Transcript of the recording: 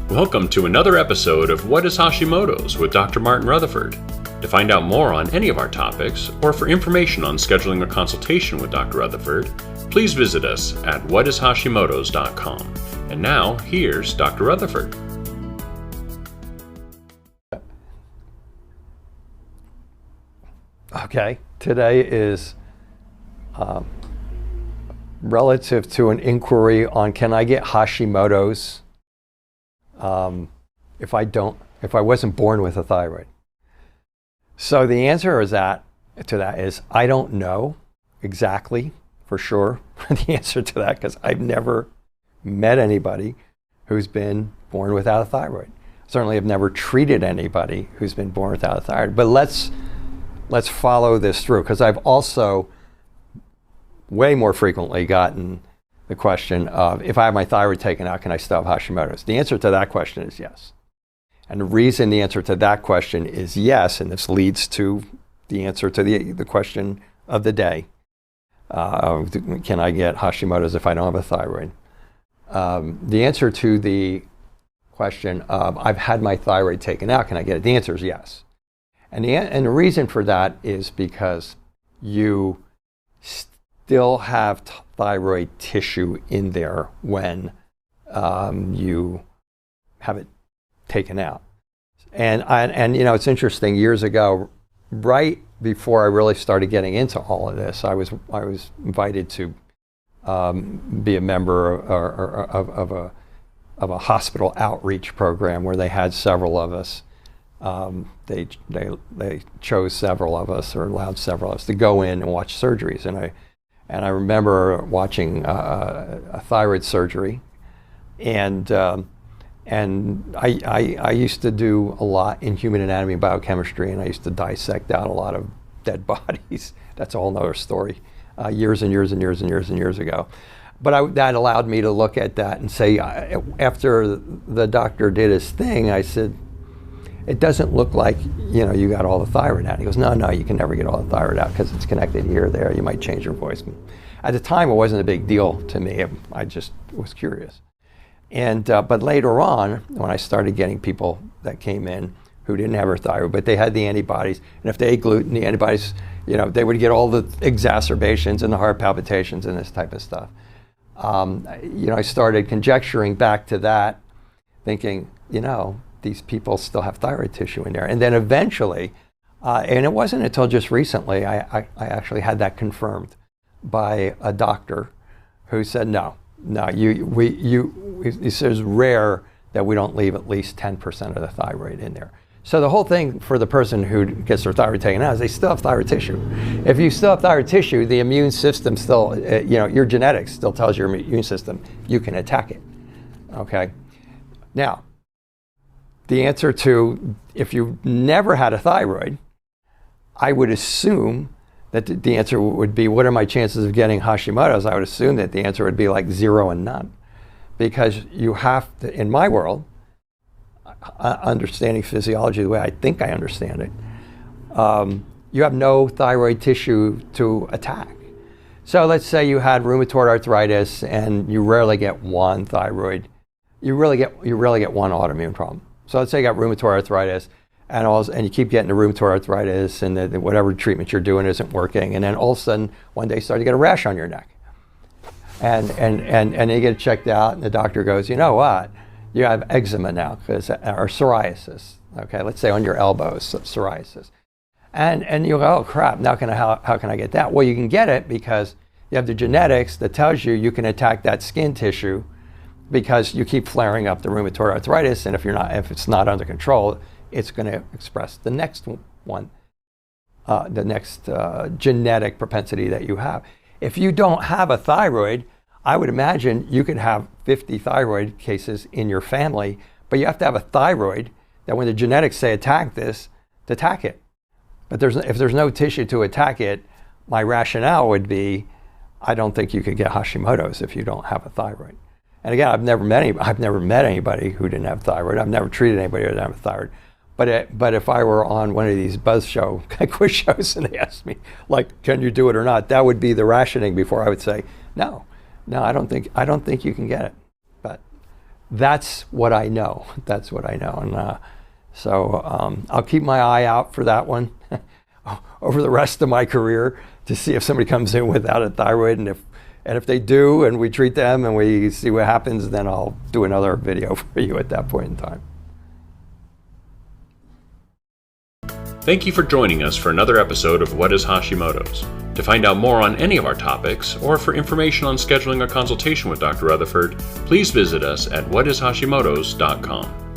Welcome to another episode of What is Hashimoto's with Dr. Martin Rutherford. To find out more on any of our topics, or for information on scheduling a consultation with Dr. Rutherford, please visit us at whatishashimotos.com. And now, here's Dr. Rutherford. Okay, today is relative to an inquiry on can I get Hashimoto's if I wasn't born with a thyroid. So the answer to that is I don't know exactly for sure the answer to that, because I've never met anybody who's been born without a thyroid. Certainly have never treated anybody who's been born without a thyroid. But let's follow this through, because I've also way more frequently gotten the question of, if I have my thyroid taken out, can I still have Hashimoto's? The answer to that question is yes. And the reason the answer to that question is yes, and this leads to the answer to the question of the day, can I get Hashimoto's if I don't have a thyroid? The answer to the question of, I've had my thyroid taken out, can I get it? The answer is yes. And the reason for that is because you still have thyroid tissue in there when you have it taken out. And you know, it's interesting, years ago, right before I really started getting into all of this, I was invited to be a member of a hospital outreach program where they had several of us. They chose several of us, or allowed several of us, to go in and watch surgeries. And I remember watching a thyroid surgery, and I used to do a lot in human anatomy and biochemistry, and I used to dissect out a lot of dead bodies. That's a whole nother story, years and years and years and years and years ago. But that allowed me to look at that and say, after the doctor did his thing, I said, it doesn't look like, you know, you got all the thyroid out. He goes, no, you can never get all the thyroid out because it's connected here or there. You might change your voice. At the time, it wasn't a big deal to me. I just was curious. And but later on, when I started getting people that came in who didn't have their thyroid, but they had the antibodies, and if they ate gluten, the antibodies, you know, they would get all the exacerbations and the heart palpitations and this type of stuff. You know, I started conjecturing back to that, thinking, you know, these people still have thyroid tissue in there. And then eventually, and it wasn't until just recently, I actually had that confirmed by a doctor who said, no, he says rare that we don't leave at least 10% of the thyroid in there. So the whole thing for the person who gets their thyroid taken out is they still have thyroid tissue. If you still have thyroid tissue, the immune system still, you know, your genetics still tells your immune system you can attack it, okay? Now, the answer to, if you've never had a thyroid, I would assume that the answer would be, what are my chances of getting Hashimoto's? I would assume that the answer would be like 0 and none. Because you have to, in my world, understanding physiology the way I think I understand it, you have no thyroid tissue to attack. So let's say you had rheumatoid arthritis and you rarely get one thyroid, you rarely get one autoimmune problem. So let's say you got rheumatoid arthritis, and you keep getting the rheumatoid arthritis, and whatever treatment you're doing isn't working, and then all of a sudden one day you start to get a rash on your neck, and you get it checked out, and the doctor goes, you know what, you have eczema now, or psoriasis. Okay, let's say on your elbows, psoriasis, and you go, oh crap, now how can I get that? Well, you can get it because you have the genetics that tells you can attack that skin tissue, because you keep flaring up the rheumatoid arthritis, and if it's not under control, it's going to express the next one, the next genetic propensity that you have. If you don't have a thyroid, I would imagine you could have 50 thyroid cases in your family, but you have to have a thyroid that when the genetics say attack this, to attack it. But if there's no tissue to attack it, my rationale would be, I don't think you could get Hashimoto's if you don't have a thyroid. And again, I've never met anybody who didn't have thyroid. I've never treated anybody who didn't have a thyroid. But if I were on one of these buzz show quiz shows and they asked me, like, can you do it or not, that would be the rationing before I would say, no, I don't think you can get it. But that's what I know. That's what I know. And so I'll keep my eye out for that one over the rest of my career to see if somebody comes in without a thyroid, and if they do and we treat them and we see what happens, then I'll do another video for you at that point in time. Thank you for joining us for another episode of What is Hashimoto's? To find out more on any of our topics, or for information on scheduling a consultation with Dr. Rutherford, please visit us at whatishashimotos.com.